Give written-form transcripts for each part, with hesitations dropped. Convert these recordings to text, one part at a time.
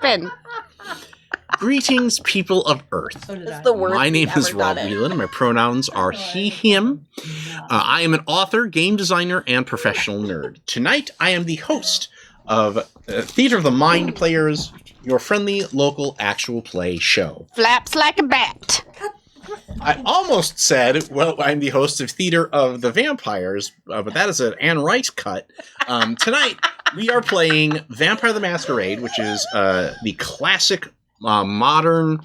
happen. Greetings, people of Earth. That's the worst. My name is ever Rob done it. Whelan, and my pronouns are he, him. I am an author, game designer, and professional nerd. Tonight, I am the host of Theater of the Mind Players, your friendly, local, actual play show. Flaps like a bat. I almost said, well, I'm the host of Theater of the Vampires, but that is an Anne Rice cut. Tonight, we are playing Vampire the Masquerade, which is the classic modern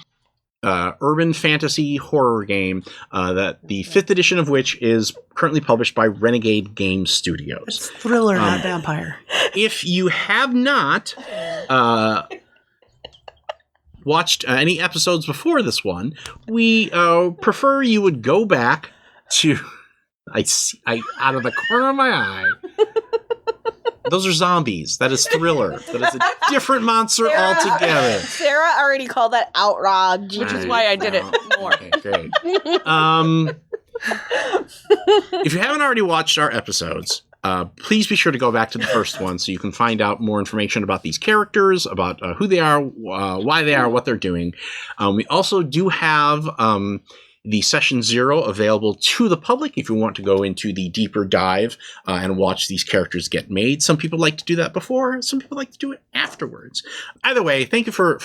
urban fantasy horror game that the 5th edition of which is currently published by Renegade Game Studios. It's thriller, not vampire. If you have not watched any episodes before this one, we prefer you would go back to... I out of the corner of my eye... Those are zombies. That is thriller. That is a different monster altogether. Sarah already called that outrage. Which is why I did it more. Okay, great. If you haven't already watched our episodes, please be sure to go back to the first one so you can find out more information about these characters, about who they are, why they are, what they're doing. We also do have... the Session 0 available to the public if you want to go into the deeper dive and watch these characters get made. Some people like to do that before. Some people like to do it afterwards. Either way, thank you for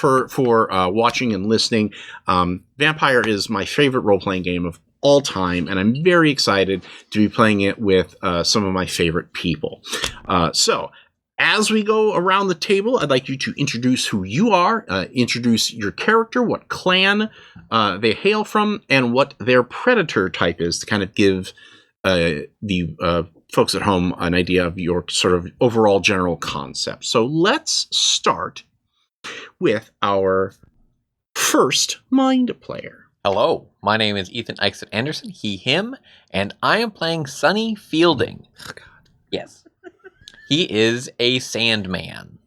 watching and listening. Vampire is my favorite role-playing game of all time, and I'm very excited to be playing it with some of my favorite people. So, as we go around the table, I'd like you to introduce who you are, introduce your character, what clan they hail from, and what their predator type is to kind of give the folks at home an idea of your sort of overall general concept. So let's start with our first mind player. Hello, my name is Ethan Eichset Anderson, he, him, and I am playing Sonny Fielding. Oh, God. Yes. He is a Sandman.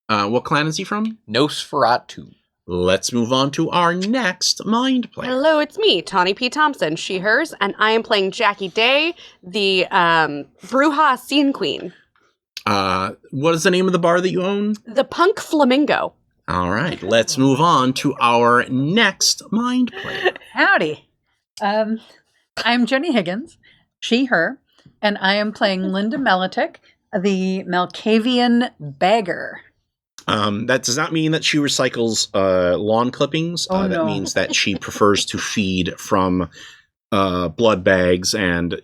What clan is he from? Nosferatu. Let's move on to our next mind player. Hello, it's me, Tawny P. Thompson, she, hers, and I am playing Jackie Day, the Bruja Scene Queen. What is the name of the bar that you own? The Punk Flamingo. All right, let's move on to our next mind player. Howdy. I'm Jenny Higgins, she, her, and I am playing Linda Melitic, the Malkavian Bagger. That does not mean that she recycles lawn clippings. Oh, that no. means that she prefers to feed from blood bags and,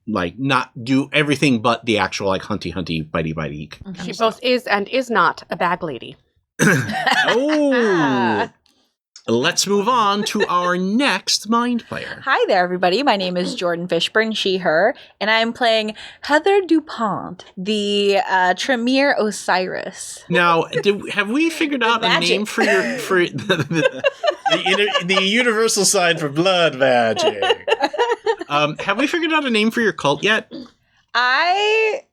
like not do everything but the actual like hunty, bitey. She both is and is not a bag lady. Oh, let's move on to our next mind player. Hi there, everybody. My name is Jordan Fishburne, she, her, and I'm playing Heather DuPont, the Tremere Osiris. Now, have we figured out a Magic. name for the universal sign for blood magic? Have we figured out a name for your cult yet? I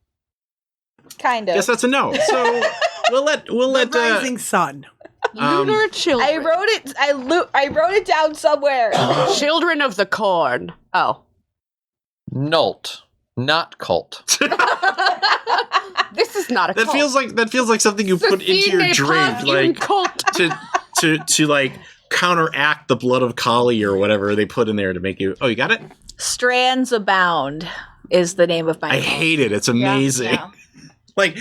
kind of. Guess that's a no. So we'll let Rising Sun. Lunar children. I wrote it down somewhere. Children of the Corn. Oh. Nult. Not cult. This is not a that cult. feels like something you put into your drink, like cult. to like counteract the blood of Kali or whatever they put in there to make you. Oh, you got it. Strands Abound is the name of my I cult. hate it. It's amazing. Yeah. Like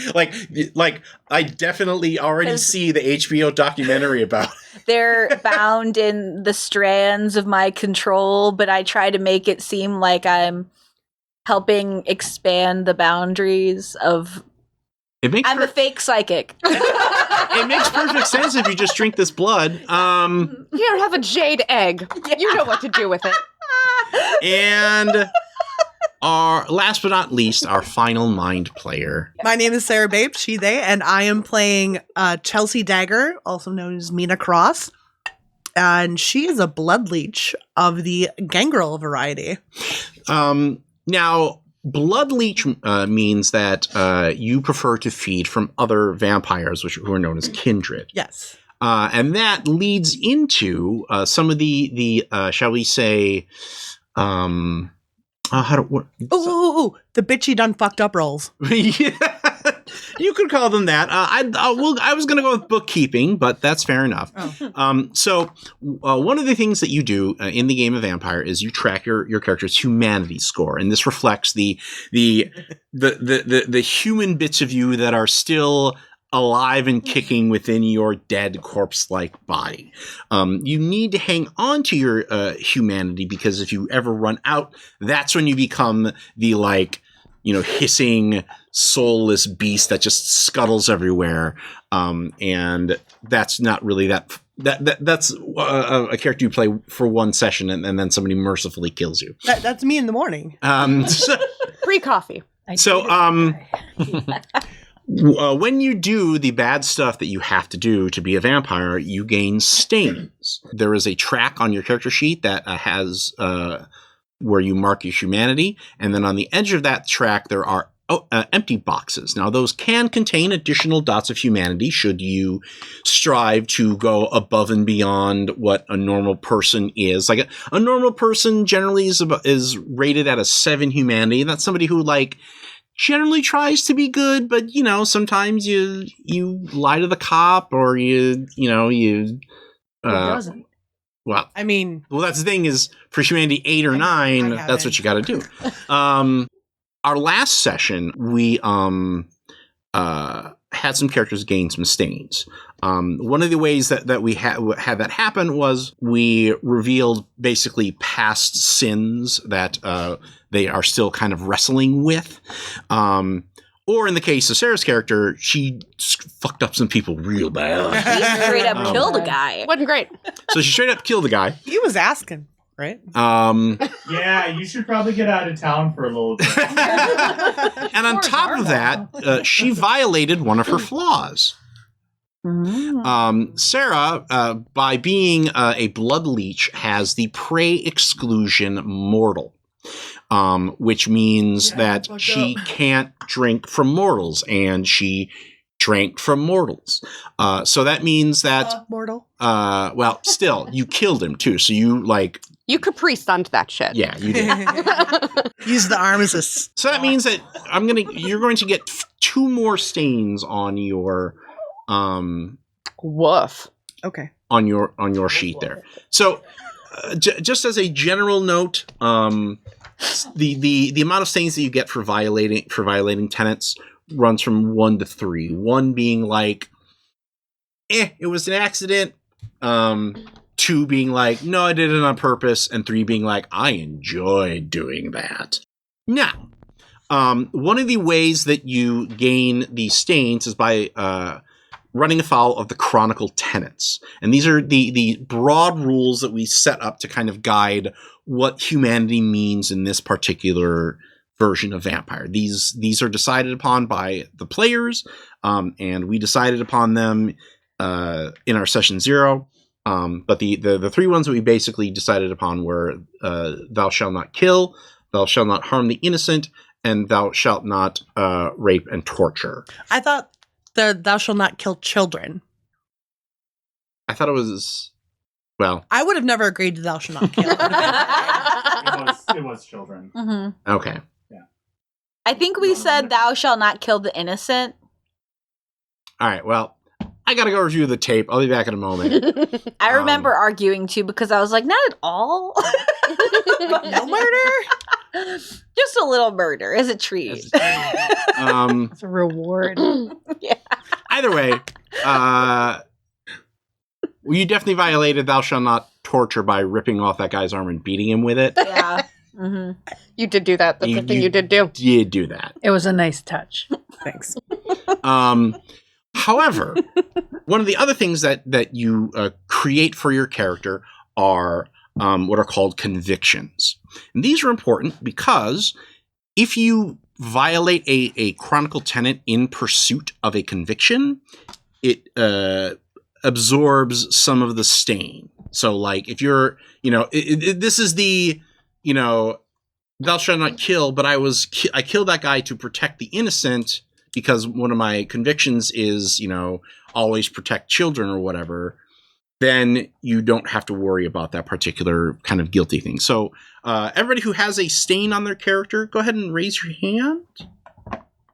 I definitely already see the HBO documentary about it. They're bound in the strands of my control, but I try to make it seem like I'm helping expand the boundaries of... I'm a fake psychic. It makes perfect sense if you just drink this blood. Here, have a jade egg. Yeah. You know what to do with it. And our last but not least, our final mind player. My name is Sarah Babe, she, they, and I am playing Chelsea Dagger, also known as Mina Cross. And she is a blood leech of the gangrel variety. Now, blood leech means that you prefer to feed from other vampires, who are known as kindred. Yes. And that leads into some of the shall we say, the bitchy done fucked up rolls. You could call them that. I was going to go with bookkeeping, but that's fair enough. So one of the things that you do in the game of Vampire is you track your character's humanity score, and this reflects the human bits of you that are still alive and kicking within your dead corpse-like body. You need to hang on to your humanity, because if you ever run out, that's when you become the hissing, soulless beast that just scuttles everywhere. And that's not really that's a character you play for one session, and then somebody mercifully kills you. That's me in the morning. Free coffee. When you do the bad stuff that you have to do to be a vampire, you gain stains. There is a track on your character sheet that has where you mark your humanity, and then on the edge of that track there are empty boxes. Now, those can contain additional dots of humanity should you strive to go above and beyond what a normal person is. Like a normal person generally is rated at a 7 humanity. That's somebody who generally tries to be good, but sometimes you lie to the cop, or you doesn't. Well, I mean, that's the thing is, for humanity 8 or 9, that's what you got to do. Our last session, we had some characters gain some stains. One of the ways that we had that happen was we revealed basically past sins that they are still kind of wrestling with. Or in the case of Sarah's character, she fucked up some people real bad. She straight up killed a guy. Wasn't great. So she straight up killed a guy. he was asking, right? Yeah, you should probably get out of town for a little bit. And on top of that, she violated one of her flaws. Sarah, by being a blood leech, has the prey exclusion mortal. Which means that she can't drink from mortals, and she drank from mortals. So that means that mortal. Well, still, you killed him too. So you You Capri Sunned that shit. Yeah, you did. Use the arm as a. So that means that you're going to get 2 more stains on your Woof. Okay. On your sheet there. So just as a general note, the amount of stains that you get for violating tenets runs from 1 to 3. 1 being it was an accident. 2 being no, I did it on purpose, and 3 being I enjoyed doing that. Now, one of the ways that you gain these stains is by running afoul of the chronicle tenets. And these are the broad rules that we set up to kind of guide what humanity means in this particular version of Vampire. These are decided upon by the players, and we decided upon them in our session 0. But the 3 ones that we basically decided upon were thou shalt not kill, thou shalt not harm the innocent, and thou shalt not rape and torture. I thought thou shalt not kill children. I thought it was, well, I would have never agreed to thou shalt not kill. It was children. Mm-hmm. Okay. Yeah. I think we said thou shalt not kill the innocent. All right. Well, I got to go review the tape. I'll be back in a moment. I remember arguing too, because I was like, not at all. No murder? Just a little murder as a treat. It's a reward. Yeah. Either way, you definitely violated thou shalt not torture by ripping off that guy's arm and beating him with it. Yeah. Mm-hmm. You did do that. That's the thing you did do. Did do that. It was a nice touch. Thanks. However, one of the other things that you create for your character are what are called convictions. And these are important because if you violate a chronicle tenet in pursuit of a conviction, it absorbs some of the stain. So if you're, this is the, thou shalt not kill, but I killed that guy to protect the innocent, because one of my convictions is, always protect children or whatever, then you don't have to worry about that particular kind of guilty thing. So everybody who has a stain on their character, go ahead and raise your hand.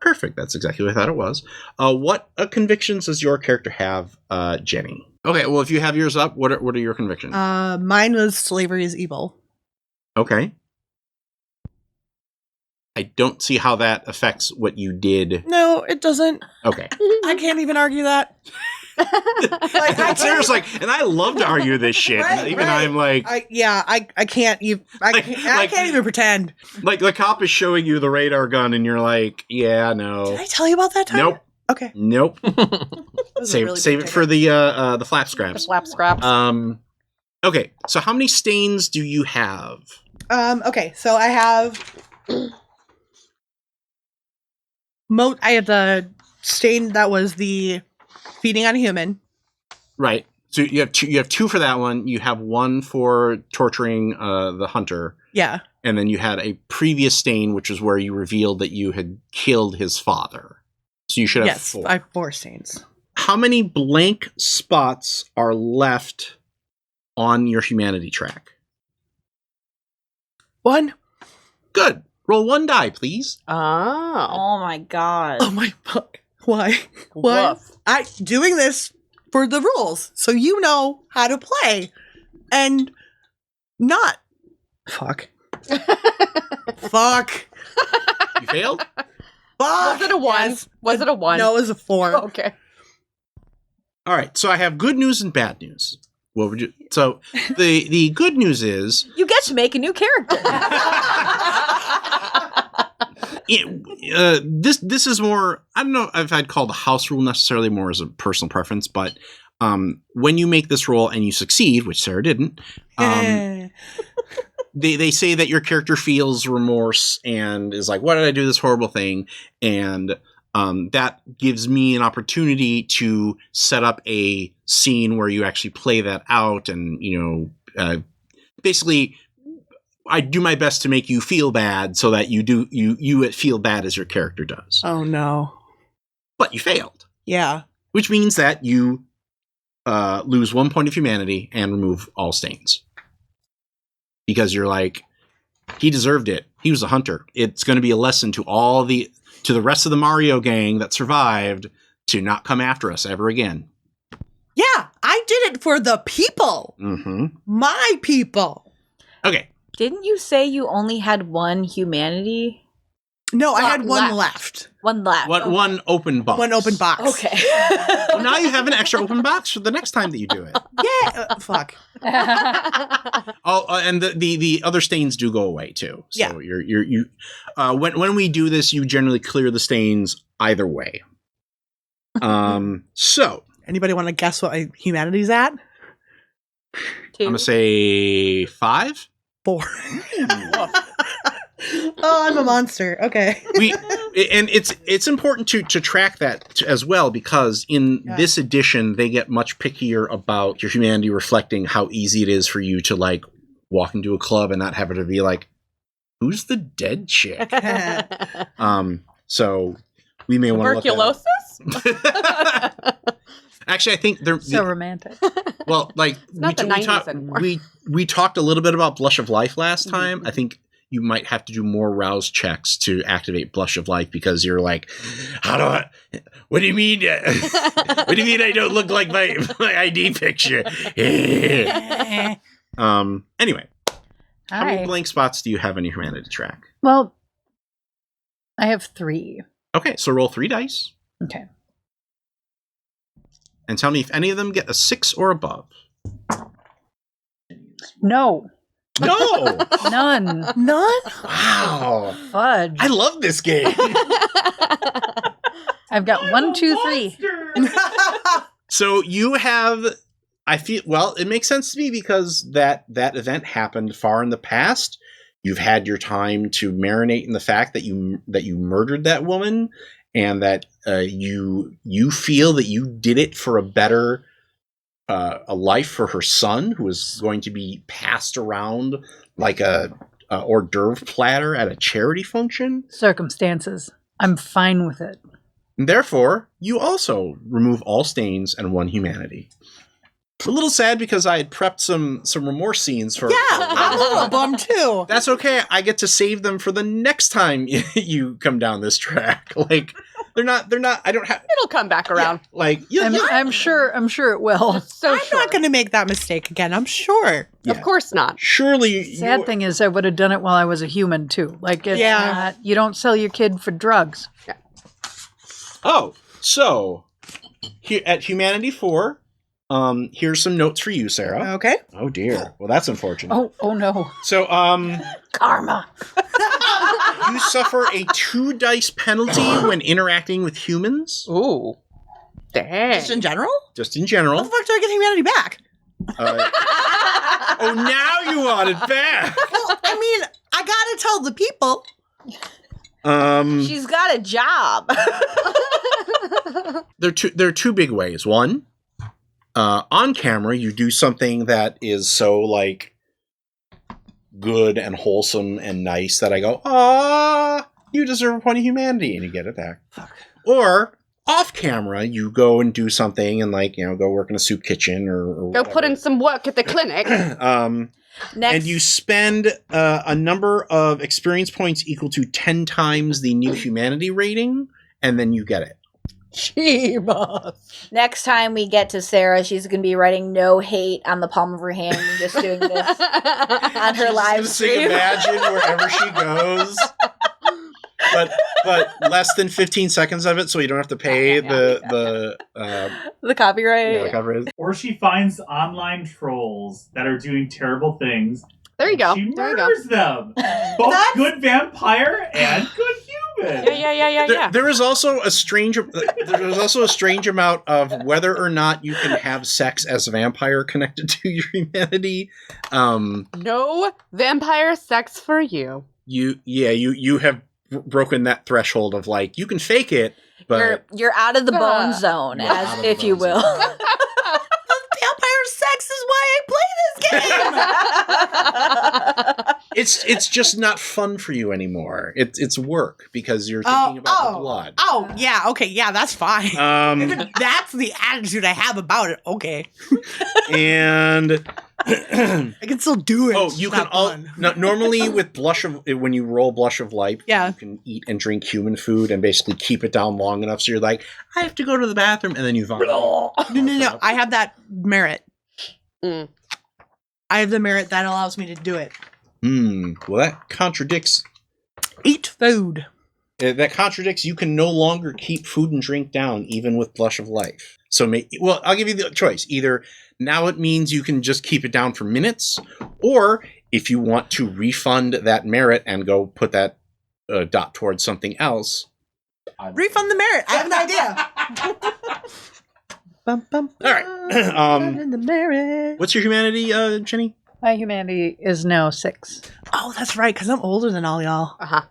Perfect. That's exactly what I thought it was. What convictions does your character have, Jenny? Okay, well, if you have yours up, what are your convictions? Mine was slavery is evil. Okay. I don't see how that affects what you did. No, it doesn't. Okay. I can't even argue that. Sarah's like, and I love to argue this shit. Right, Even right. I'm like, I can't even. I can't even pretend. like the cop is showing you the radar gun, and you're like, yeah, no. Did I tell you about that time? Nope. Okay. Nope. Was a save really save big it for the flap scraps. Flap scraps. Okay. So how many stains do you have? Okay, so I have. I had the stain that was the feeding on a human. Right. So you have two for that one. You have one for torturing the hunter. Yeah. And then you had a previous stain, which was where you revealed that you had killed his father. So you should have Yes, four. I have 4 stains. How many blank spots are left on your humanity track? 1. Good. Roll 1 die, please. Oh. Oh my god. Oh my fuck. Why? Why? Woof. I doing this for the rules, so you know how to play, and not. Fuck. Fuck. You failed? Fuck. Was it a 1? Yes. Was it a 1? No, it was a 4. Okay. All right. So I have good news and bad news. What would you? So the good news is You get to make a new character. this is more. I don't know if I'd call the house rule necessarily, more as a personal preference, but when you make this roll and you succeed, which Sarah didn't, they say that your character feels remorse and is like, "Why did I do this horrible thing?" And that gives me an opportunity to set up a scene where you actually play that out, and basically, I do my best to make you feel bad so that you feel bad as your character does. Oh no. But you failed, Yeah. which means that you lose 1 point of humanity and remove all stains. Because you're like, he deserved it. He was a hunter. It's going to be a lesson to the rest of the Mario gang that survived to not come after us ever again. Yeah, I did it for the people. Mm-hmm. My people. Okay. Didn't you say you only had 1 humanity? No, I had 1 left. 1 left. One open box. 1 open box. Okay. Well, now you have an extra open box for the next time that you do it. Yeah. Fuck. And the other stains do go away too. So Yeah. when we do this, you generally clear the stains either way. So Anybody want to guess what my humanity's at? 2. I'm gonna say 5. 4. Oh, I'm a monster. Okay. And it's important to track that as well, because in this edition they get much pickier about your humanity, reflecting how easy it is for you to like walk into a club and not have it to be like, who's the dead chick? So we may want to Tuberculosis? Actually, I think they're So romantic. well, like not the 90s anymore. we talked a little bit about Blush of Life last time. I think you might have to do more rouse checks to activate Blush of Life, because you're like, what do you mean? What do you mean I don't look like my ID picture? Anyway, how many Hi. blank spots do you have in your humanity track? Well, I have 3. Okay, so roll 3 dice Okay. and tell me if any of them get a 6 or above. No. No! None. None? Wow. Fudge. I love this game. I've got 1, 2, 3. So you have, I feel, well, it makes sense to me because that event happened far in the past. You've had your time to marinate in the fact that you murdered that woman, and that you feel that you did it for a better a life for her son, who is going to be passed around like a hors d'oeuvre platter at a charity function. Circumstances. I'm fine with it. And therefore, you also remove all stains and 1 humanity. a little sad because I had prepped some remorse scenes for. Yeah, I'm a little bummed too. That's okay. I get to save them for the next time you come down this track. Like they're not. I don't have. It'll come back around. I'm sure it will. So I'm not going to make that mistake again. I'm sure. Yeah. Of course not. Surely. Sad thing is, I would have done it while I was a human too. Like, it's not, you don't sell your kid for drugs. Oh, so here at Humanity 4, here's some notes for you, Sarah. Okay. Oh dear. Well, that's unfortunate. Oh no. So, Karma. you suffer a 2 dice penalty when interacting with humans. Ooh. Dang. Just in general? Just in general. How the fuck do I get humanity back? Oh, now you want it back. Well, I mean, I gotta tell the people. She's got a job. There are 2 big ways. One, on camera, you do something that is so like good and wholesome and nice that I go, "Ah, you deserve a point of humanity," and you get it back. Fuck. Or off camera, you go and do something and go work in a soup kitchen or Go whatever. put in some work at the clinic. Next, And you spend a number of experience points equal to 10 times the new humanity rating, and then you get it. next time we get to Sarah, she's going to be writing no hate on the palm of her hand and just doing this on her live Sing stream. Imagine wherever she goes. But less than 15 seconds of it, so you don't have to pay the copyright. coverage. Or she finds online trolls that are doing terrible things. There you go. She There you go. murders them. Both good vampire and good human. Yeah. There is also a strange amount of whether or not you can have sex as a vampire connected to your humanity. No vampire sex for you. You have broken that threshold of like you can fake it, but You're out of the bone zone, You're out as of the if you bone will. zone. Vampire sex is why I play this game. it's just not fun for you anymore. It's work because you're thinking about the blood. Oh, yeah. Okay. Yeah, that's fine. That's the attitude I have about it. Okay. And I can still do it. oh, It's you not can fun. normally with when you roll Blush of Life, Yeah. you can eat and drink human food and basically keep it down long enough so you're like, I have to go to the bathroom, and then you vomit. No. I have that merit. Mm. I have the merit that allows me to do it. Well, that contradicts. Eat food. That contradicts. You can no longer keep food and drink down, even with Blush of Life. So, I'll give you the choice. Either now it means you can just keep it down for minutes, or if you want to refund that merit and go put that dot towards something else. Refund the merit. I have an idea. Bum, bum, All right. the merit. What's your humanity, Jenny? My humanity is now 6. Oh, that's right, because I'm older than all y'all. Uh-huh.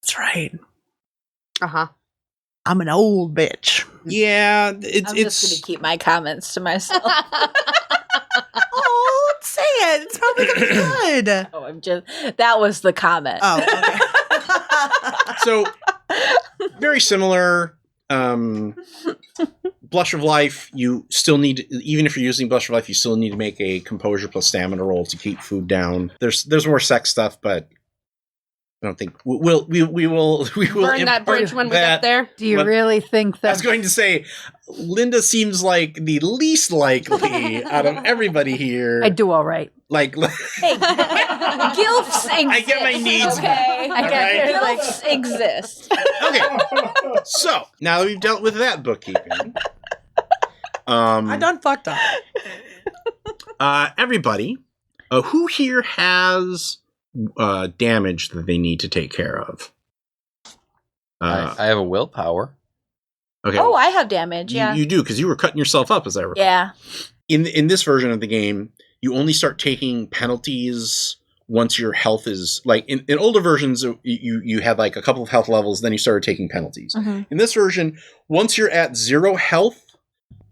That's right. Uh-huh. I'm an old bitch. Yeah, I'm just going to keep my comments to myself. Oh, let's say it. It's probably going to be good. Oh, that was the comment. Oh, okay. so very similar. Blush of Life, you still need, even if you're using Blush of Life, you still need to make a composure plus stamina roll to keep food down. There's more sex stuff, but I don't think we will Burn that bridge when we get there. Do you What- really think I that? was going to say, Linda seems like the least likely out of everybody here. I do all right. Like, Hey, gilfs exist. I get my needs Okay, met, alright? Gilfs exist. okay. So now that we've dealt with that bookkeeping, I done fucked up. everybody, who here has damage that they need to take care of? I have a willpower. Okay. Oh, I have damage. Yeah. You do, because you were cutting yourself up, as I recall. Yeah. In this version of the game, you only start taking penalties once your health is like in older versions. You had like a couple of health levels, then you started taking penalties. Mhm. In this version, once you're at 0 health,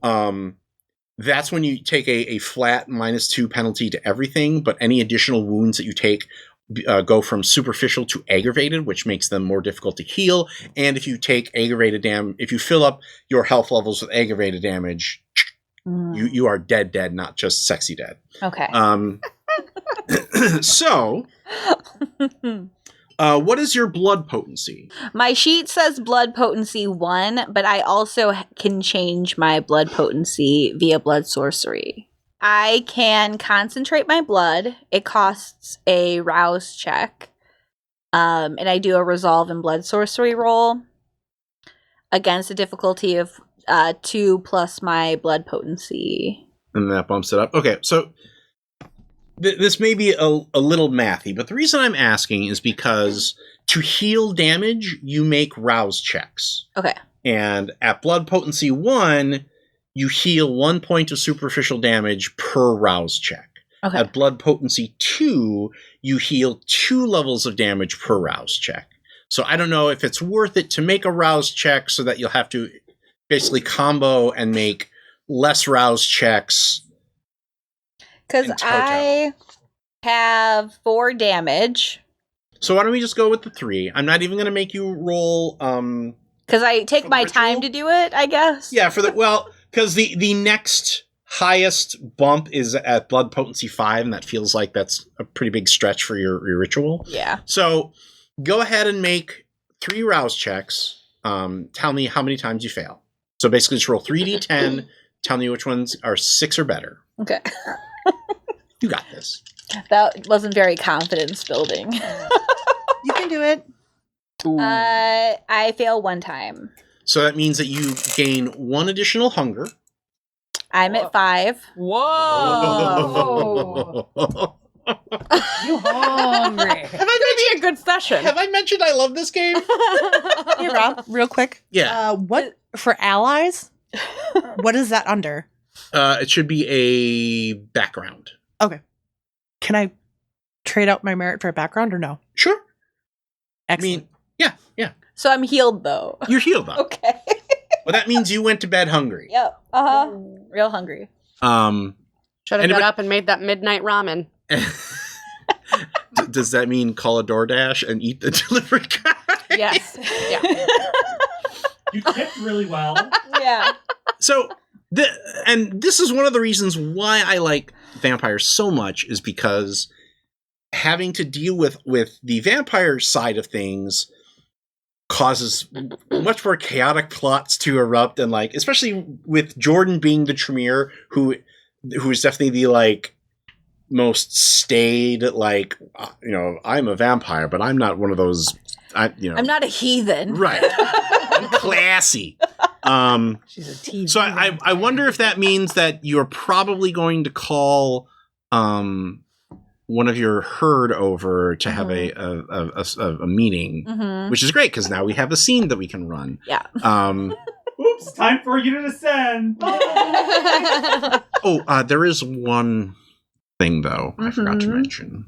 that's when you take a flat -2 penalty to everything. But any additional wounds that you take go from superficial to aggravated, which makes them more difficult to heal. And if you take aggravated damage, if you fill up your health levels with aggravated damage, You are dead, not just sexy dead. Okay. So, what is your blood potency? My sheet says blood potency 1, but I also can change my blood potency via blood sorcery. I can concentrate my blood. It costs a rouse check. And I do a resolve and blood sorcery roll against a difficulty of 2 plus my blood potency. And that bumps it up. Okay, so this may be a little mathy, but the reason I'm asking is because to heal damage, you make rouse checks. Okay. And at blood potency 1, you heal 1 point of superficial damage per rouse check. Okay. At blood potency 2, you heal 2 levels of damage per rouse check. So I don't know if it's worth it to make a rouse check so that you'll have to basically combo and make less rouse checks. Because I have 4 damage. So why don't we just go with the 3? I'm not even going to make you roll. Because I take my time to do it, I guess. Yeah, because the next highest bump is at blood potency 5, and that feels like that's a pretty big stretch for your ritual. Yeah. So go ahead and make 3 rouse checks. Tell me how many times you fail. So basically just roll 3d10. Tell me which ones are 6 or better. Okay. You got this. That wasn't very confidence building. You can do it. I fail 1 time. So that means that you gain 1 additional hunger. I'm at 5. Whoa! You hungry? Have I made a good session? Have I mentioned I love this game? Hey, Rob, real quick. Yeah. What for allies? What is that under? It should be a background. Okay. Can I trade out my merit for a background or no? Sure. Excellent. Yeah. So I'm healed, though. You're healed, though. Okay. Well, that means you went to bed hungry. Yep. Uh-huh. Real hungry. Should have got up and made that midnight ramen. Does that mean call a DoorDash and eat the delivery guy? Yes. Yeah. You tipped really well. Yeah. So, this is one of the reasons why I like vampires so much, is because having to deal with the vampire side of things causes much more chaotic plots to erupt, and especially with Jordan being the Tremere, who is definitely the most staid, I'm a vampire, but I'm not one of those. I'm not a heathen. Right. I'm classy. She's a TV. So I wonder if that means that you're probably going to call one of your herd over to have a meeting, which is great because now we have a scene that we can run. Yeah. Oops! Time for you to descend. There is one thing though I forgot to mention.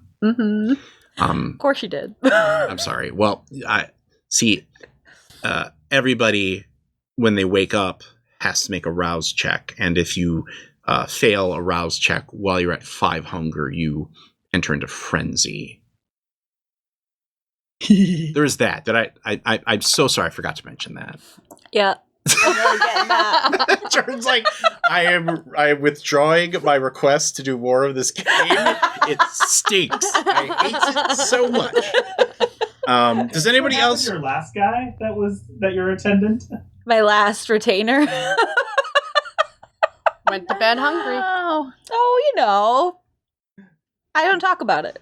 Of course you did. I'm sorry. Well, I see. Everybody, when they wake up, has to make a rouse check, and if you fail a rouse check while you're at 5 hunger, you enter into frenzy. There's that. I'm so sorry I forgot to mention that. Yeah. I'm really getting that. Jordan's like, I am withdrawing my request to do more of this game. It stinks. I hate it so much. Does anybody else? Your last guy that your attendant? My last retainer. Went to bed hungry. Oh, I don't talk about it.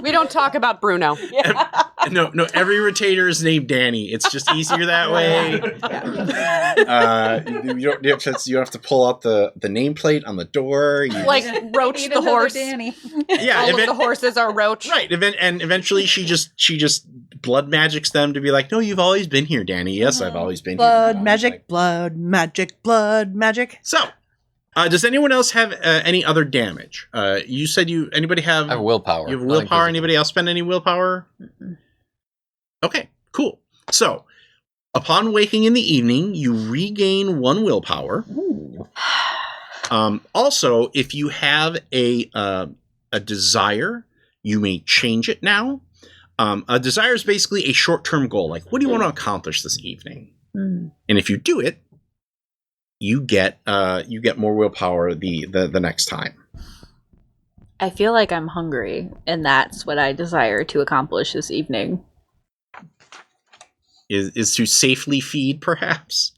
We don't talk about Bruno. Yeah. No, every retainer is named Danny. It's just easier that way. You don't have to pull out the nameplate on the door. Roach the horse. Danny. Yeah, all of the horses are Roach. Right, and eventually she just blood magics them to be like, no, you've always been here, Danny. Yes, I've always been Blood here. magic, blood magic, blood magic. So, does anyone else have any other damage? You said anybody have? I have willpower. You have willpower. Anybody else spend any willpower? Mm-mm. Okay, cool. So, upon waking in the evening, you regain 1 willpower. Ooh. Also, if you have a desire, you may change it now. A desire is basically a short-term goal. Like, what do you want to accomplish this evening? And if you do it, you get more willpower the next time. I feel like I'm hungry, and that's what I desire to accomplish this evening. Is to safely feed, perhaps?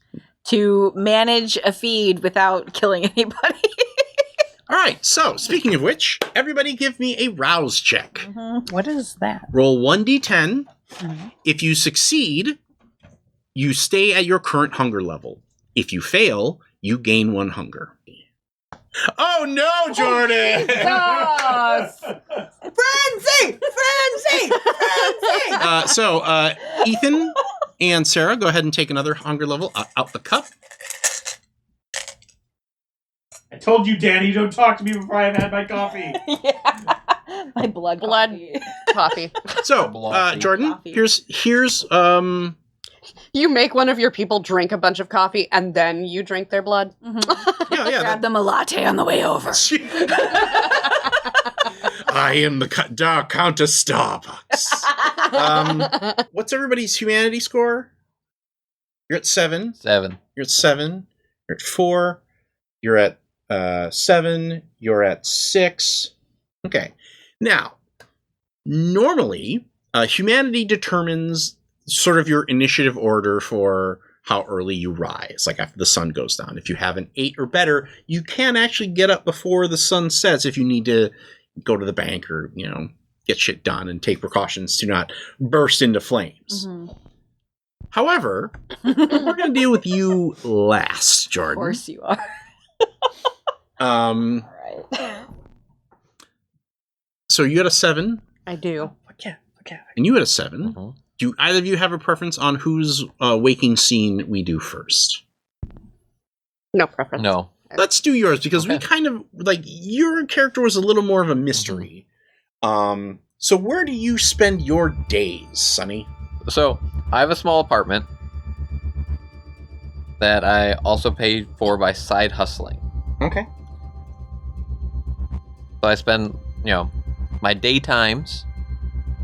To manage a feed without killing anybody. All right, so speaking of which, everybody give me a rouse check. Mm-hmm. What is that? Roll 1d10. Mhm. If you succeed, you stay at your current hunger level. If you fail, you gain 1 hunger. Oh no, Jordan! Frenzy! So, Ethan and Sarah, go ahead and take another hunger level out the cup. I told you, Danny, don't talk to me before I've had my coffee. Yeah. My blood Coffee. So, Blocky. Jordan, Coffee. here's You make one of your people drink a bunch of coffee, and then you drink their blood. Mm-hmm. yeah. Grab them a latte on the way over. I am the Dark Count of Starbucks. What's everybody's humanity score? You're at 7. 7. You're at 7. You're at 4. You're at 7. You're at 6. Okay. Now, normally, humanity determines sort of your initiative order for how early you rise, like after the sun goes down. If you have an 8 or better, you can actually get up before the sun sets if you need to go to the bank or, get shit done and take precautions to not burst into flames. Mm-hmm. However, we're going to deal with you last, Jordan. Of course you are. All Right. So you had a 7, I do. and you had a 7. Mhm. Do either of you have a preference on whose waking scene we do first? No preference. No. Let's do yours, because we Okay. kind of, your character was a little more of a mystery. So where do you spend your days, Sonny? So, I have a small apartment that I also pay for by side hustling. Okay. So I spend, my daytimes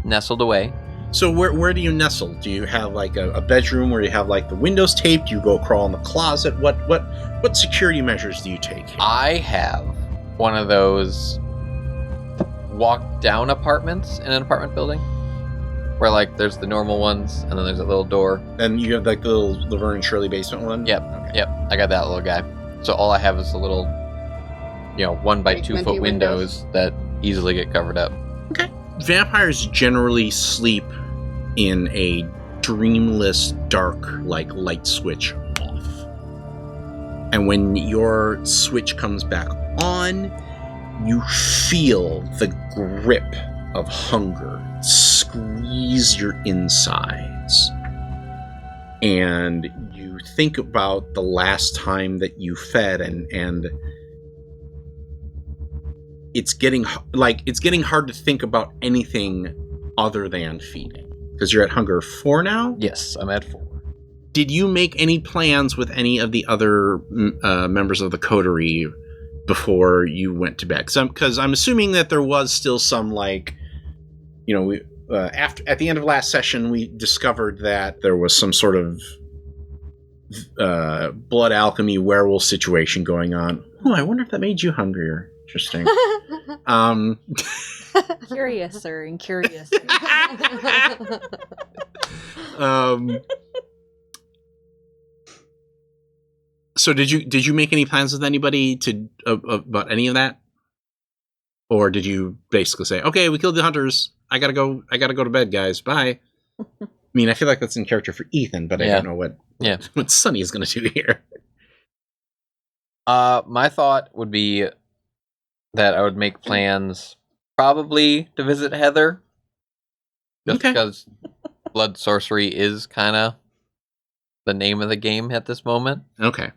nestled away. So where do you nestle? Do you have a bedroom where you have the windows taped? Do you go crawl in the closet? What security measures do you take? I have one of those walk down apartments in an apartment building where there's the normal ones and then there's a little door. And you have the little Laverne and Shirley basement one? Yep. Okay. Yep, I got that little guy. So all I have is the little 1 by 2 Segmenty foot windows that easily get covered up. Vampires generally sleep in a dreamless, dark, light switch off. And when your switch comes back on, you feel the grip of hunger squeeze your insides. And you think about the last time that you fed, and it's getting hard to think about anything other than feeding, because you're at hunger 4 now. Yes, I'm at 4. Did you make any plans with any of the other members of the coterie before you went to bed? Because I'm assuming that there was still some at the end of last session we discovered that there was some sort of blood alchemy werewolf situation going on. Oh, I wonder if that made you hungrier. Interesting. Curiouser and curious. So did you make any plans with anybody to about any of that, or did you basically say, okay, we killed the hunters, I gotta go to bed, guys, bye? I mean, I feel like that's in character for Ethan, but I don't know what Sonny is going to do here. My thought would be that I would make plans probably to visit Heather. Just Okay. because blood sorcery is kind of the name of the game at this moment. Okay.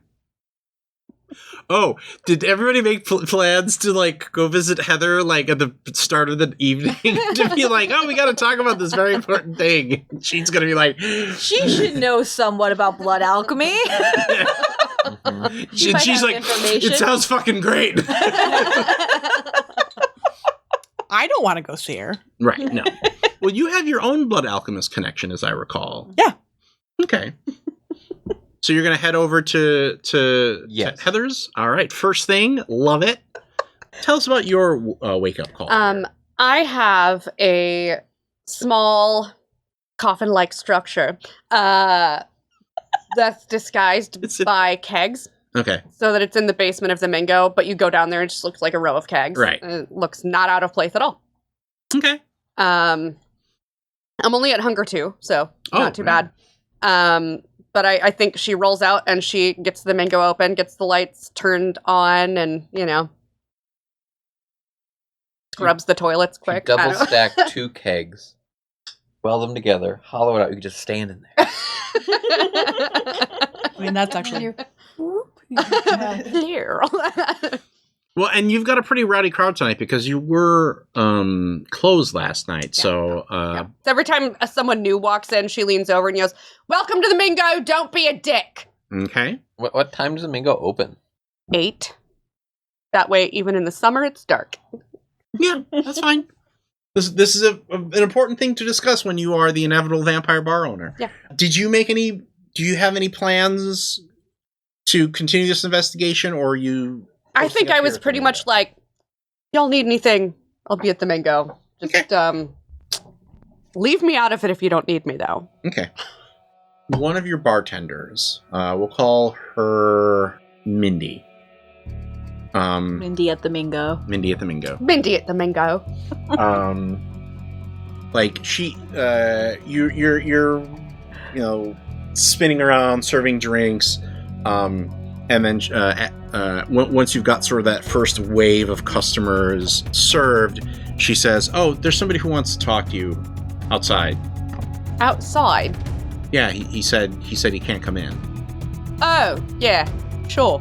Oh, did everybody make plans to go visit Heather at the start of the evening to be oh, we got to talk about this very important thing? She's gonna be She should know somewhat about blood alchemy. Mhm. She might she's have information. it sounds fucking great. I don't want to go see her. Right, no. Well, you have your own blood alchemist connection, as I recall. Yeah. Okay. So you're gonna head over to Yes. Heather's. All right. First thing, love it. Tell us about your wake up call. I have a small coffin-like structure that's disguised by kegs. Okay. So that it's in the basement of the Mingo, but you go down there and it just looks like a row of kegs. Right. And it looks not out of place at all. Okay. I'm only at hunger 2, so not too bad. But I think she rolls out and she gets the Mingo open, gets the lights turned on, and, scrubs the toilets quick. Double stack 2 kegs, weld them together, hollow it out. You can just stand in there. I mean, that's actually Clear. Well, and you've got a pretty rowdy crowd tonight because you were closed last night. Yeah. So, So every time someone new walks in, she leans over and yells, "Welcome to the Mingo, don't be a dick." Okay. What time does the Mingo open? 8. That way, even in the summer, it's dark. Yeah, that's fine. This is an important thing to discuss when you are the inevitable vampire bar owner. Yeah. Do you have any plans to continue this investigation, or you... I think I was pretty much like, y'all need anything, I'll be at the Mingo. Just, leave me out of it if you don't need me, though. Okay. One of your bartenders, we'll call her Mindy. Mindy at the Mingo. Mindy at the Mingo. Mindy at the Mingo. Like she, you're spinning around, serving drinks, and then once you've got sort of that first wave of customers served, she says, "Oh, there's somebody who wants to talk to you outside." Outside? Yeah, he said he can't come in. Oh, yeah, sure.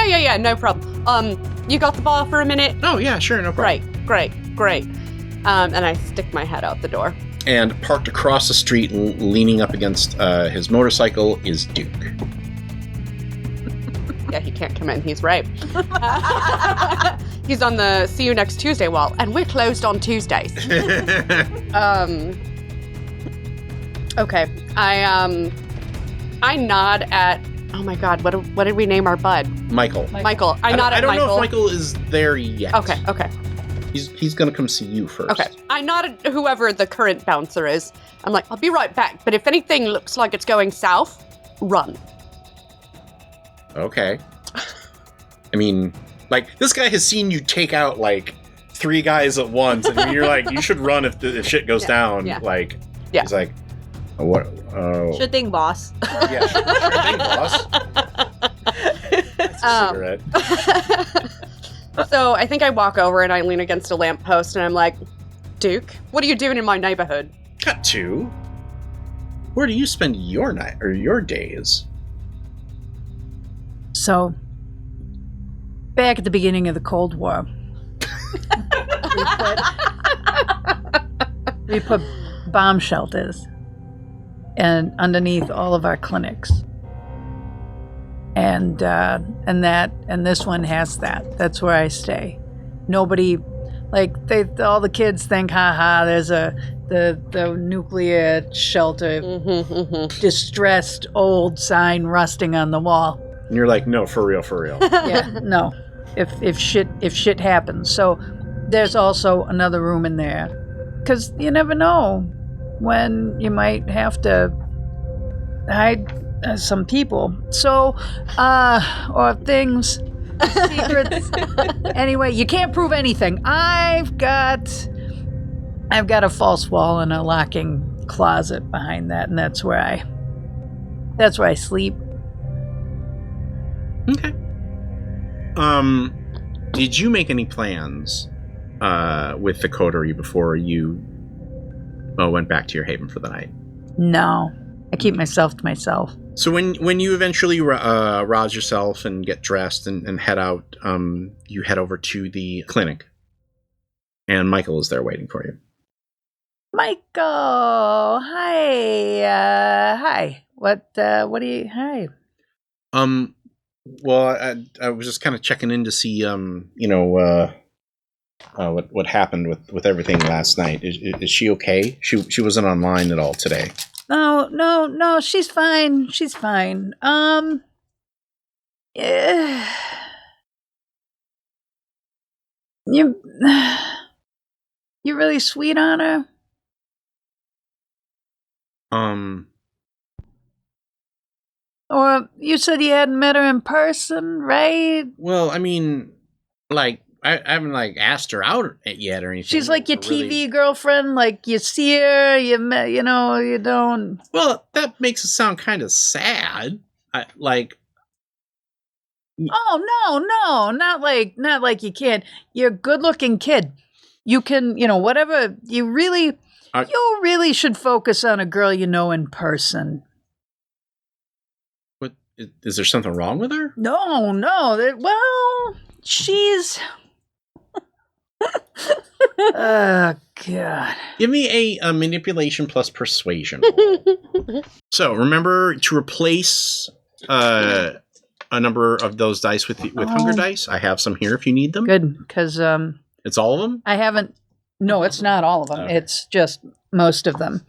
Yeah, no problem. You got the bar for a minute? Oh, yeah, sure, no problem. Great. And I stick my head out the door. And parked across the street, leaning up against his motorcycle, is Duke. Yeah, he can't come in. He's right. He's on the see you next Tuesday wall, and we're closed on Tuesdays. Okay. I nod at. Oh my God! What did we name our bud? Michael. Michael. I nod at Michael. I don't know if Michael is there yet. Okay. He's gonna come see you first. Okay. I nod at whoever the current bouncer is. I'm like, I'll be right back. But if anything looks like it's going south, run. Okay. I mean, like, this guy has seen you take out, like, 3 guys at once, and you're like, you should run if shit goes down. Yeah. Like, Yeah. he's like, what? Oh. Sure thing, boss. Yeah, sure thing, boss. That's a cigarette. So I think I walk over and I lean against a lamppost and I'm like, Duke, what are you doing in my neighborhood? Cut to. Where do you spend your night or your days? So, back at the beginning of the Cold War, we put bomb shelters and underneath all of our clinics, and this one has that. That's where I stay. Nobody, all the kids think, haha, there's the nuclear shelter, distressed old sign rusting on the wall. And you're like, no, for real. Yeah, no. If shit happens. So there's also another room in there, because you never know when you might have to hide some people. So, or things, secrets. Anyway, you can't prove anything. I've got a false wall and a locking closet behind that, and that's where I sleep. Okay. Did you make any plans with the coterie before you went back to your haven for the night? No, I keep myself to myself. So when you eventually rouse yourself and get dressed and head out, you head over to the clinic, and Michael is there waiting for you. Michael, hi. What do you? Hi. Well, I was just kind of checking in to see, what happened with everything last night. Is she okay? She wasn't online at all today. No, she's fine. She's fine. Yeah. You're really sweet on her. Or you said you hadn't met her in person, right? Well, I mean, like, I haven't, like, asked her out yet or anything. She's like your TV girlfriend, like, you see her, you don't... Well, that makes it sound kind of sad. Oh, no, not like you can't. You're a good-looking kid. You can, whatever, you really should focus on a girl you know in person. What, is there something wrong with her? No, well, she's... Oh, God. Give me a manipulation plus persuasion roll. So, remember to replace a number of those dice with hunger dice. I have some here if you need them. Good, because... It's all of them? I haven't... No, it's not all of them. Okay. It's just most of them.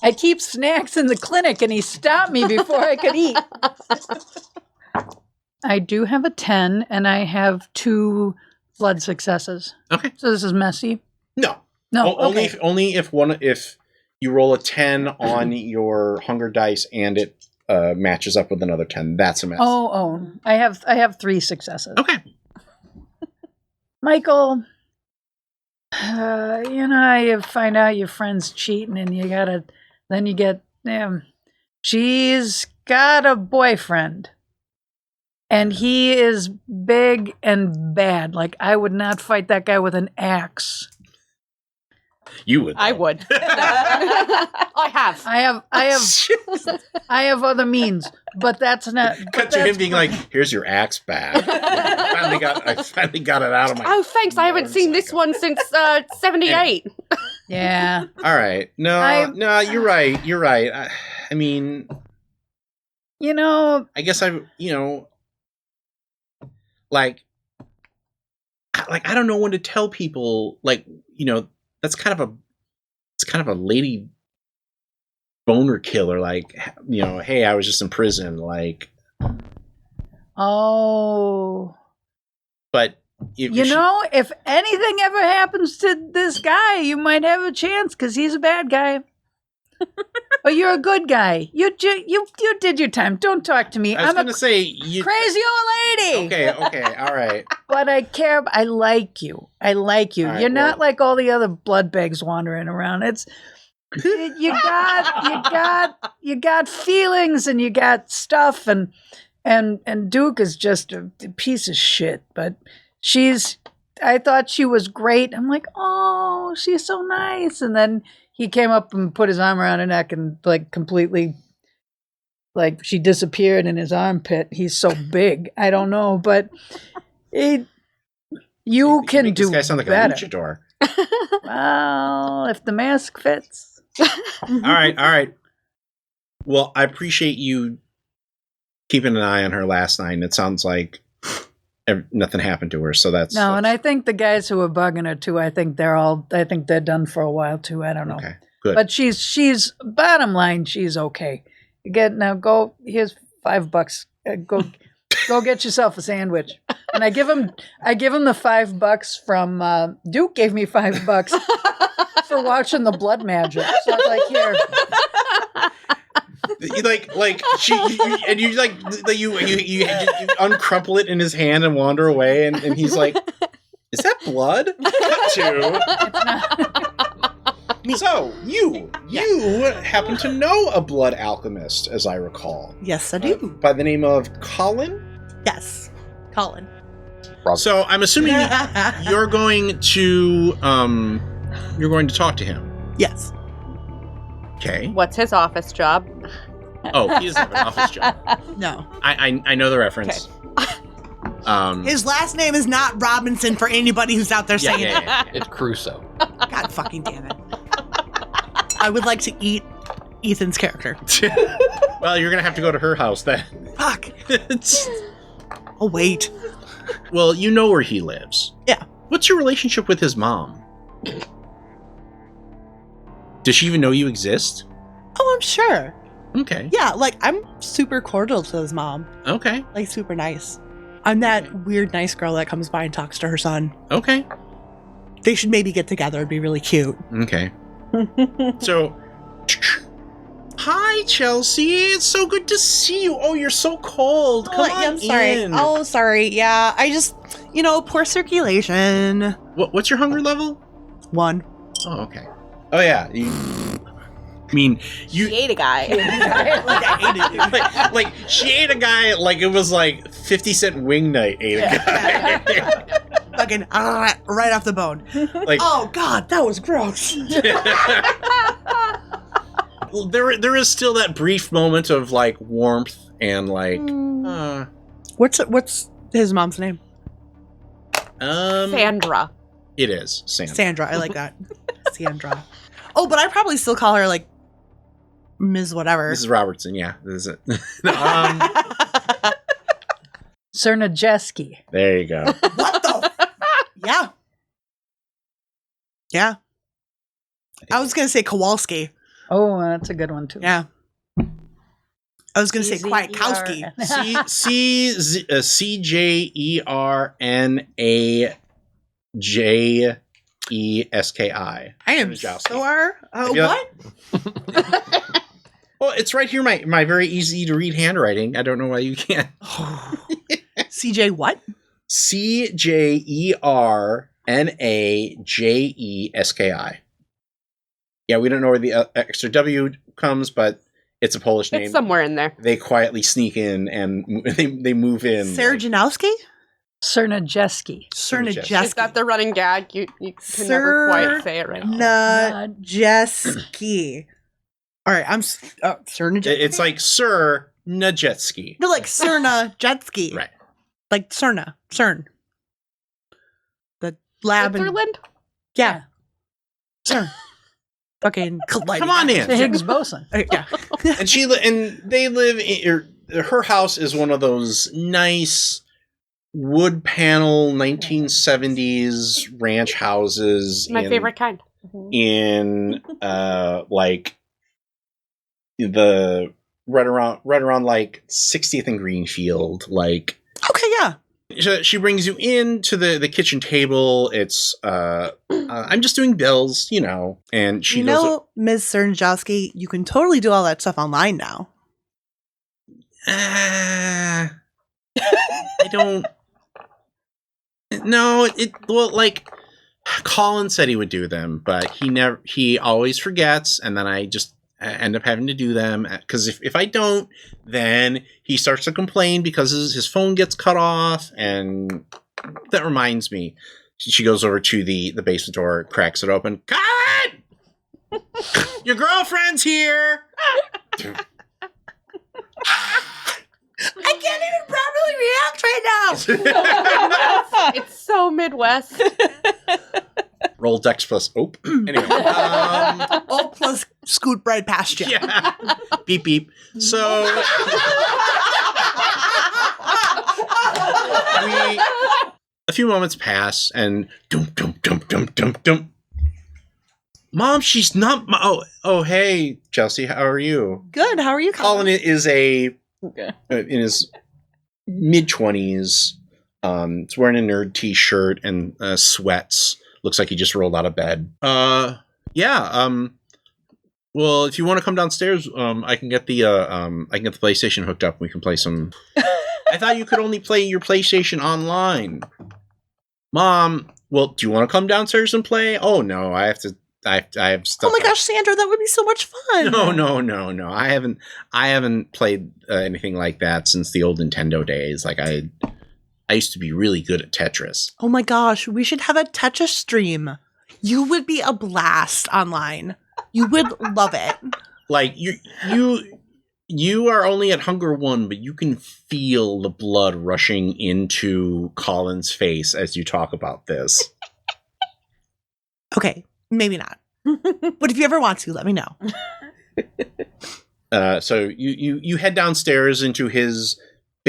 I keep snacks in the clinic, and he stopped me before I could eat. I do have a 10, and I have 2 blood successes. Okay. So this is messy? No. Okay. Only if you roll a 10 on your hunger dice and it matches up with another 10. That's a mess. Oh. I have 3 successes. Okay. Michael, you find out your friend's cheating, and she's got a boyfriend. And he is big and bad. Like, I would not fight that guy with an axe. You would. I would. I have. I have other means, but that's not. Cut to him being like, "Here's your axe back." I finally got it out of my. Oh, thanks. I haven't seen this one since '78. Yeah. All right. No, you're right. You're right. I mean, I guess I don't know when to tell people, that's kind of a lady boner killer. Like, hey, I was just in prison. Like, oh, but if anything ever happens to this guy, you might have a chance because he's a bad guy. Or you're a good guy. You did your time. Don't talk to me. I'm going to say crazy old lady. Okay, all right. But I care. I like you. Right, you're not like all the other blood bags wandering around. It's you got feelings and you got stuff and Duke is just a piece of shit. But I thought she was great. I'm like, oh, she's so nice. And then he came up and put his arm around her neck and completely, she disappeared in his armpit. He's so big. I don't know, but you can do this guy sound like better. A luchador. Well, if the mask fits. All right. Well, I appreciate you keeping an eye on her last night. It sounds like nothing happened to her, so that's and I think the guys who are bugging her too. I think they're done for a while too. I don't know. Okay, good. But she's bottom line. She's okay. Go. Here's $5. Go get yourself a sandwich. And I give him the $5 from Duke. Gave me $5 for watching the blood magic. So I was like, here. You uncrumple it in his hand and wander away, and he's like, "Is that blood?" So you happen to know a blood alchemist, as I recall. Yes, I do. By the name of Colin. Yes, Colin. So I'm assuming you're going to talk to him. Yes. Okay. What's his office job? Oh, he doesn't have an office job. No. I know the reference. Okay. His last name is not Robinson for anybody who's out there saying it. Yeah. It's Crusoe. God fucking damn it. I would like to eat Ethan's character. Well, you're going to have to go to her house then. Fuck. Oh, wait. Well, you know where he lives. Yeah. What's your relationship with his mom? Does she even know you exist? Oh, I'm sure. Okay. Yeah, like I'm super cordial to his mom. Okay. Like super nice. I'm that weird nice girl that comes by and talks to her son. Okay. They should maybe get together. It'd be really cute. Okay. So, hi, Chelsea. It's so good to see you. Oh, you're so cold. Come on I'm sorry. in. Oh, sorry. Yeah, I just, poor circulation. What's your hunger level? 1. Oh, okay. Oh, yeah. You She ate a guy. like she ate a guy like it was like 50-cent wing night ate a guy. Fucking right off the bone. Like, oh God, that was gross. there is still that brief moment of like warmth and like What's his mom's name? Sandra. It is Sandra. Sandra, I like that. Sandra. Oh, but I probably still call her like Ms. Whatever. Mrs. Robertson, yeah. This is it. Cernajeski. There you go. What the? Yeah. Yeah. I was gonna say Kowalski. Oh, that's a good one too. Yeah. I was gonna say Kwiatkowski. CJERNAJESKI. I am Jowski. so what? Well, it's right here, my very easy to read handwriting. I don't know why you can't. CJ what? CJERNAJESKI. Yeah, we don't know where the extra W comes, but it's a Polish name. It's somewhere in there. They quietly sneak in and they move in. Sarjanowski? Cernajeski. Cernajeski. Is that the running gag? You can never quite say it right. Najeski. All right, I'm Cernajeski. It's like Sir Najetski. No, like Cerna Jetski. Right. Like CERN. The lab in Switzerland? Yeah. CERN. Fucking colliding. Come on in. The Higgs boson. Yeah. And they live in her house is one of those nice wood panel 1970s ranch houses. My favorite kind. In like the right around like 60th and Greenfield, like. Okay, yeah. She brings you into the kitchen table. It's I'm just doing bills, and she goes, Ms. Cernajeski, you can totally do all that stuff online now. I don't. No, like Colin said he would do them, but he always forgets, and then I just end up having to do them because if I don't, then he starts to complain because his phone gets cut off, and that reminds me. She goes over to the basement door, cracks it open. Colin! Your girlfriend's here! I can't even properly react right now. It's so Midwest. Roll Dex plus Ope. Anyway. Plus scoot right past you. Yeah. Beep, beep. So... A few moments pass, and dum. Mom, she's not. Oh, hey, Chelsea, how are you? Good. How are you, Colin is in his mid-20s. He's wearing a nerd T-shirt and sweats. Looks like he just rolled out of bed. Yeah. Well, if you want to come downstairs, I can get the PlayStation hooked up. We can play some. I thought you could only play your PlayStation online. Mom, well, do you want to come downstairs and play? Oh no, I have stuff. Oh my gosh, Sandra, that would be so much fun. No. I haven't played anything like that since the old Nintendo days. Like I used to be really good at Tetris. Oh my gosh, we should have a Tetris stream. You would be a blast online. You would love it. Like you are only at Hunger 1, but you can feel the blood rushing into Colin's face as you talk about this. Okay, maybe not. But if you ever want to, let me know. So you head downstairs into his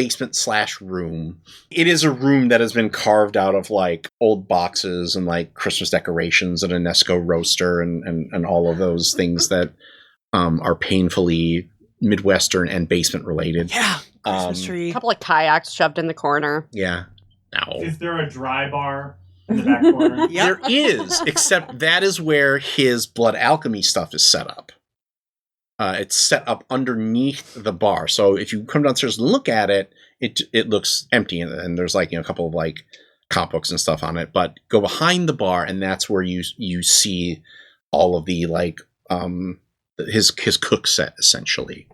basement/room. It is a room that has been carved out of like old boxes and like Christmas decorations and a Nesco roaster and all of those things that are painfully Midwestern and basement related. Yeah. Christmas tree. A couple of kayaks shoved in the corner. Yeah. No. Is there a dry bar in the back corner? Yep. There is, except that is where his blood alchemy stuff is set up. It's set up underneath the bar. So if you come downstairs and look at it, it looks empty and there's like, a couple of like comic books and stuff on it. But go behind the bar and that's where you see all of the like his cook set essentially.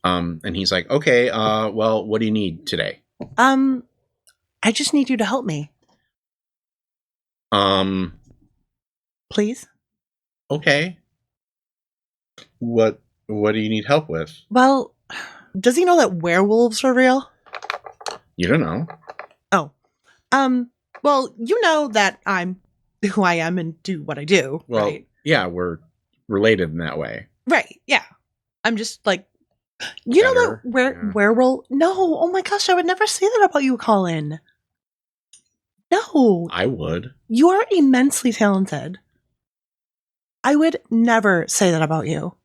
And he's like, okay, well, what do you need today? I just need you to help me. Please? Okay. What do you need help with? Well, does he know that werewolves are real? You don't know. Oh. Well, you know that I'm who I am and do what I do, Well, right? yeah, we're related in that way. Right, yeah. I'm just like, you know Better, that yeah. werewolf? No, oh my gosh, I would never say that about you, Colin. No, I would. you are immensely talented. I would never say that about you.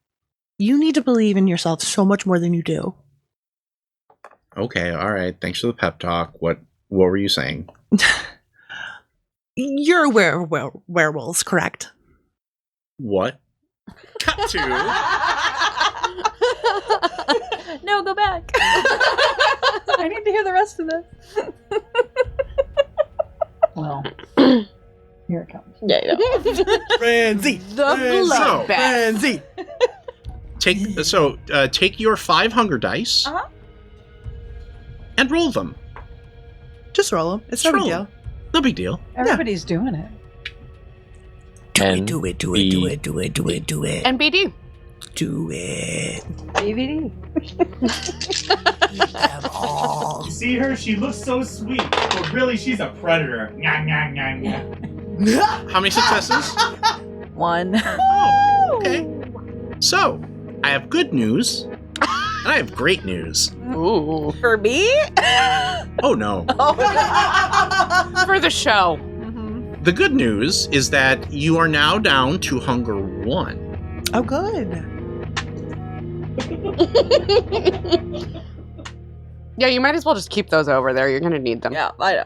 You need to believe in yourself so much more than you do. Okay, all right. Thanks for the pep talk. What were you saying? You're aware of werewolves, correct? What? Cut to. No, go back. I need to hear the rest of this. Well, here it comes. Yeah. Frenzy! The Frenzy! Take your 5 hunger dice Uh-huh. and roll them. Just roll them. It's no Just big roll deal. 'em. No big deal. Everybody's doing it. And Do it. Do it. NBD. Do it. DVD. Eat them all. You see her? She looks so sweet, but really she's a predator. Nyah, nyah, nyah, nyah. How many successes? 1. Oh, okay. So, I have good news, and I have great news. Ooh. For me? Oh no. For the show. The good news is that you are now down to hunger 1. Oh, good. Yeah, you might as well just keep those over there. You're going to need them. Yeah, I know.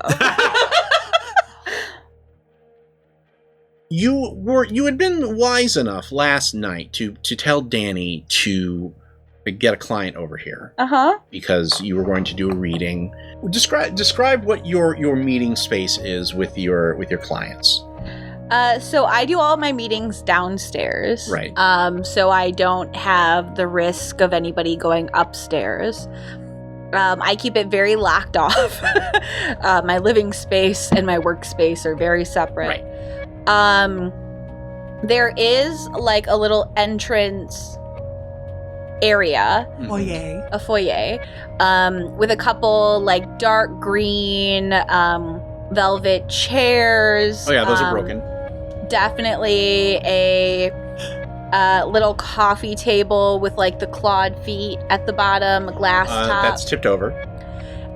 You had been wise enough last night to tell Danny to get a client over here Uh-huh. because you were going to do a reading. Describe what your meeting space is with your clients. So I do all my meetings downstairs. Right. So I don't have the risk of anybody going upstairs. I keep it very locked off. My living space and my workspace are very separate. Right. There is like a little entrance area, Foyer. a foyer, with a couple like dark green velvet chairs. Oh yeah, those are broken. Definitely a little coffee table with like the clawed feet at the bottom, a glass top. That's tipped over.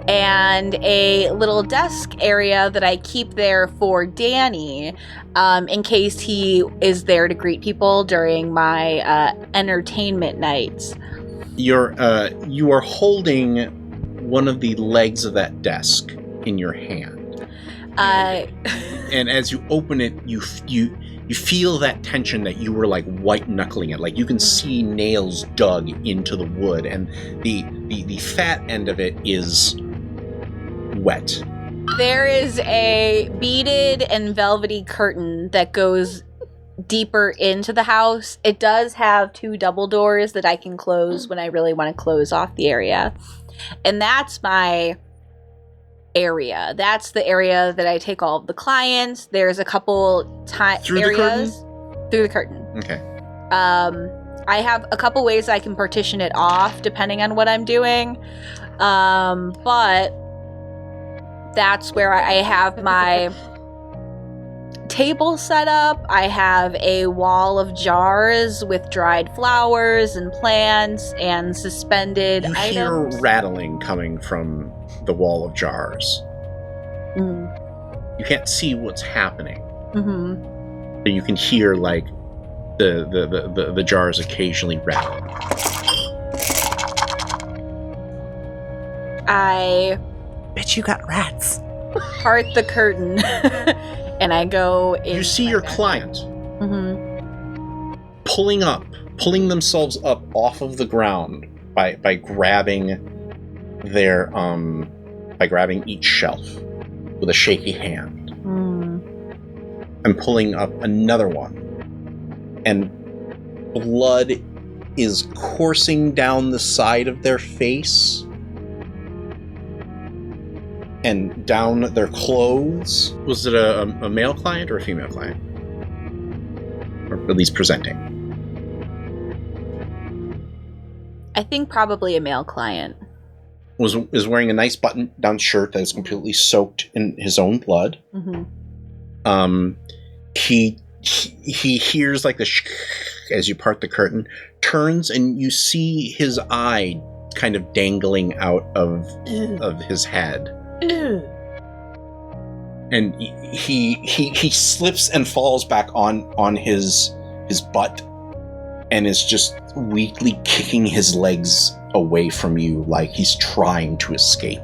And a little desk area that I keep there for Danny in case he is there to greet people during my entertainment nights. You are holding one of the legs of that desk in your hand. And as you open it, you feel that tension that you were like white knuckling it. Like you can see nails dug into the wood, and the fat end of it is wet. There is a beaded and velvety curtain that goes deeper into the house. It does have 2 double doors that I can close when I really want to close off the area. And that's my area. That's the area that I take all of the clients. There's a couple areas through the curtain. Okay. I have a couple ways I can partition it off depending on what I'm doing. But that's where I have my table set up. I have a wall of jars with dried flowers and plants and suspended You items. hear rattling coming from the wall of jars. You can't see what's happening. Mm-hmm. But you can hear, like, the jars occasionally rattle. I Bet you got rats. part the curtain and I go in. You see your client pulling themselves up off of the ground by grabbing their by grabbing each shelf with a shaky hand and pulling up another one, and blood is coursing down the side of their face and down their clothes. Was it a male client or a female client? Or at least presenting? I think probably a male client. Is wearing a nice button-down shirt that is completely soaked in his own blood. He hears like the as you part the curtain, turns, and you see his eye kind of dangling out of his head. And he slips and falls back on his butt and is just weakly kicking his legs away from you like he's trying to escape.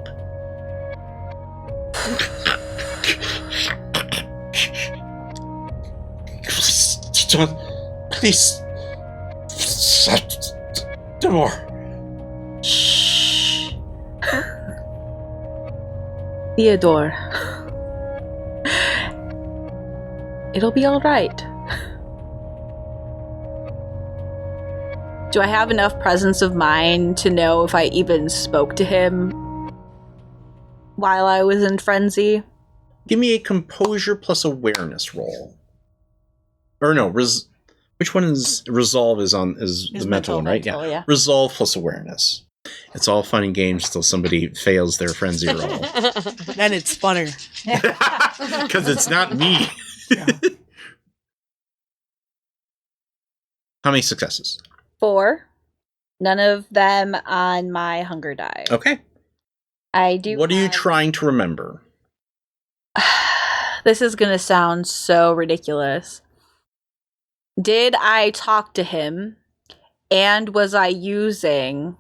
Please shut the door. Shh. Theodore. It'll be all right. Do I have enough presence of mind to know if I even spoke to him while I was in frenzy? Give me a composure plus awareness roll. Or no, which one is resolve is the mental one, right? Yeah. Resolve plus awareness. It's all fun and games till somebody fails their frenzy roll. Then it's funner. Because it's not me. Yeah. How many successes? 4. None of them on my hunger die. Okay. I do. What are you trying to remember? This is going to sound so ridiculous. Did I talk to him? And was I using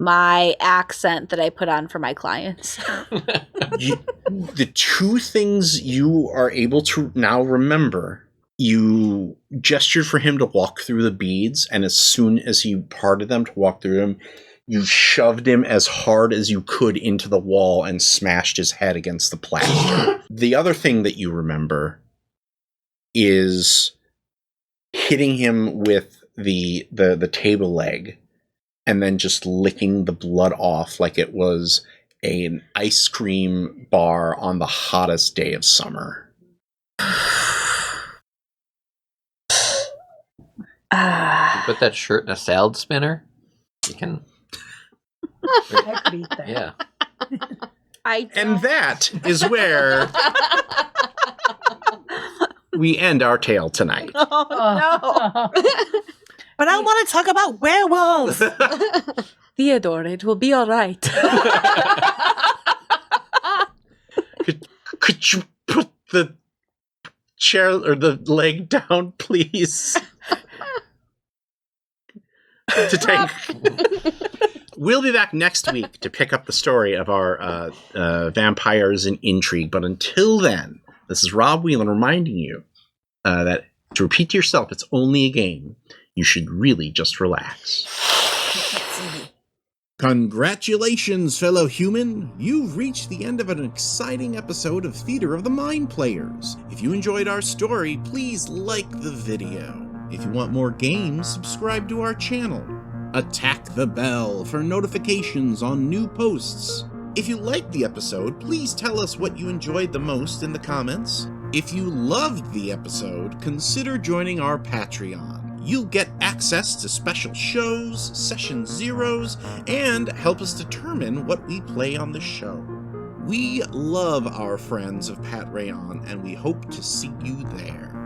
my accent that I put on for my clients? The two things you are able to now remember, you gestured for him to walk through the beads, and as soon as he parted them to walk through them, you shoved him as hard as you could into the wall and smashed his head against the plaster. The other thing that you remember is hitting him with the table leg and then just licking the blood off like it was an ice cream bar on the hottest day of summer. You put that shirt in a salad spinner, you can. I could eat that. Yeah. And that is where we end our tale tonight. Oh, no. But I want to talk about werewolves. Theodore, it will be all right. Could you put the chair or the leg down, please? To take. We'll be back next week to pick up the story of our vampires and intrigue. But until then, this is Rob Whelan reminding you that to repeat to yourself, it's only a game. You should really just relax. Congratulations, fellow human! You've reached the end of an exciting episode of Theater of the Mind Players. If you enjoyed our story, please like the video. If you want more games, subscribe to our channel. Attack the bell for notifications on new posts. If you liked the episode, please tell us what you enjoyed the most in the comments. If you loved the episode, consider joining our Patreon. You'll get access to special shows, session zeros, and help us determine what we play on the show. We love our friends of Pat Rayon, and we hope to see you there.